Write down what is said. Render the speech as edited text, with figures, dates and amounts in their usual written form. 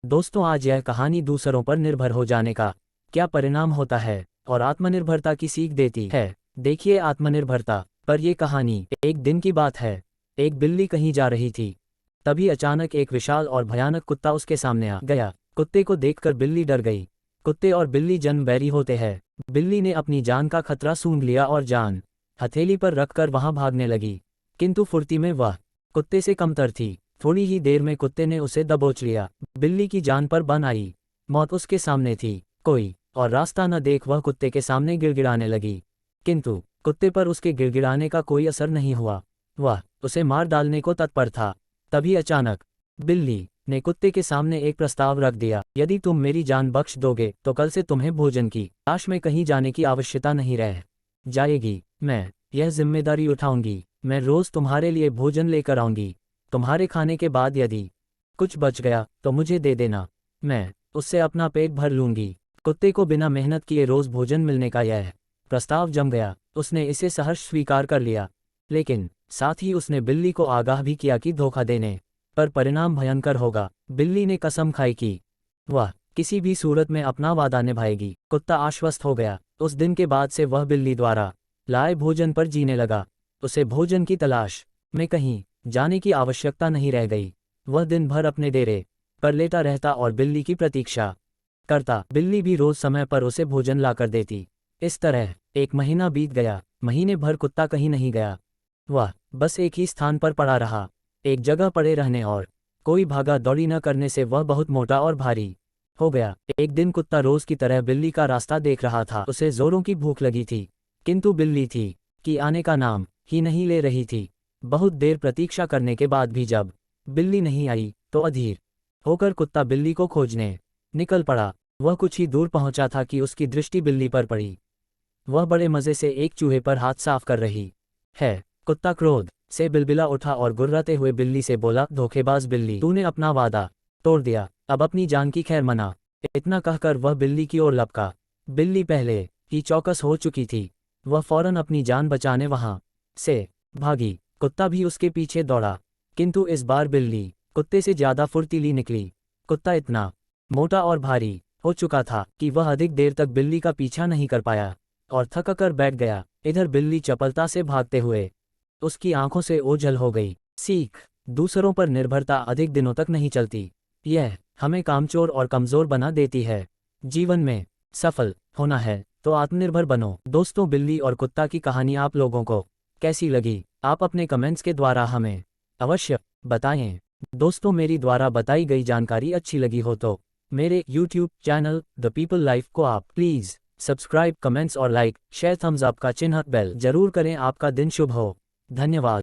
दोस्तों, आज यह कहानी दूसरों पर निर्भर हो जाने का क्या परिणाम होता है और आत्मनिर्भरता की सीख देती है। देखिए, आत्मनिर्भरता पर यह कहानी। एक दिन की बात है। एक बिल्ली कहीं जा रही थी। तभी अचानक एक विशाल और भयानक कुत्ता उसके सामने आ गया। कुत्ते को देखकर बिल्ली डर गई। कुत्ते और बिल्ली जन्म बैरी होते हैं। बिल्ली ने अपनी जान का खतरा सूंघ लिया और जान हथेली पर रखकर वहां भागने लगी। किंतु फुर्ती में वह कुत्ते से कमतर थी। थोड़ी ही देर में कुत्ते ने उसे दबोच लिया। बिल्ली की जान पर बन आई। मौत उसके सामने थी। कोई और रास्ता न देख वह कुत्ते के सामने गिड़गिड़ाने लगी। किंतु कुत्ते पर उसके गिड़गिड़ाने का कोई असर नहीं हुआ। वह उसे मार डालने को तत्पर था। तभी अचानक बिल्ली ने कुत्ते के सामने एक प्रस्ताव रख दिया। यदि तुम मेरी जान बख्श दोगे तो कल से तुम्हें भोजन की तलाश में कहीं जाने की आवश्यकता नहीं रह जाएगी। मैं यह जिम्मेदारी उठाऊंगी। मैं रोज तुम्हारे लिए भोजन लेकर आऊंगी। तुम्हारे खाने के बाद यदि कुछ बच गया तो मुझे दे देना। मैं उससे अपना पेट भर लूंगी। कुत्ते को बिना मेहनत किए रोज भोजन मिलने का यह प्रस्ताव जम गया। उसने इसे सहर्ष स्वीकार कर लिया। लेकिन साथ ही उसने बिल्ली को आगाह भी किया कि धोखा देने पर परिणाम भयंकर होगा। बिल्ली ने कसम खाई कि वह किसी भी सूरत में अपना वादा निभाएगी। कुत्ता आश्वस्त हो गया। उस दिन के बाद से वह बिल्ली द्वारा लाए भोजन पर जीने लगा। उसे भोजन की तलाश में कहीं जाने की आवश्यकता नहीं रह गई। वह दिन भर अपने डेरे पर लेटा रहता और बिल्ली की प्रतीक्षा करता। बिल्ली भी रोज समय पर उसे भोजन लाकर देती। इस तरह एक महीना बीत गया। महीने भर कुत्ता कहीं नहीं गया। वह बस एक ही स्थान पर पड़ा रहा। एक जगह पड़े रहने और कोई भागा दौड़ी न करने से वह बहुत मोटा और भारी हो गया। एक दिन कुत्ता रोज की तरह बिल्ली का रास्ता देख रहा था। उसे जोरों की भूख लगी थी। किंतु बिल्ली थी कि आने का नाम ही नहीं ले रही थी। बहुत देर प्रतीक्षा करने के बाद भी जब बिल्ली नहीं आई तो अधीर होकर कुत्ता बिल्ली को खोजने निकल पड़ा। वह कुछ ही दूर पहुंचा था कि उसकी दृष्टि बिल्ली पर पड़ी। वह बड़े मजे से एक चूहे पर हाथ साफ कर रही है। कुत्ता क्रोध से बिलबिला उठा और गुर्राते हुए बिल्ली से बोला, धोखेबाज बिल्ली, तूने अपना वादा तोड़ दिया। अब अपनी जान की खैर मना। इतना कहकर वह बिल्ली की ओर लपका। बिल्ली पहले ही चौकस हो चुकी थी। वह फौरन अपनी जान बचाने वहां से भागी। कुत्ता भी उसके पीछे दौड़ा। किंतु इस बार बिल्ली कुत्ते से ज्यादा फुर्तीली निकली। कुत्ता इतना मोटा और भारी हो चुका था कि वह अधिक देर तक बिल्ली का पीछा नहीं कर पाया और थक कर बैठ गया। इधर बिल्ली चपलता से भागते हुए उसकी आंखों से ओझल हो गई। सीख: दूसरों पर निर्भरता अधिक दिनों तक नहीं चलती। यह हमें कामचोर और कमजोर बना देती है। जीवन में सफल होना है तो आत्मनिर्भर बनो। दोस्तों, बिल्ली और कुत्ता की कहानी आप लोगों को कैसी लगी? आप अपने कमेंट्स के द्वारा हमें अवश्य बताएं। दोस्तों, मेरी द्वारा बताई गई जानकारी अच्छी लगी हो तो मेरे YouTube channel the people life को आप प्लीज़ सब्सक्राइब, कमेंट्स और लाइक, शेयर, थम्स अप का चिन्ह, बेल जरूर करें। आपका दिन शुभ हो। धन्यवाद।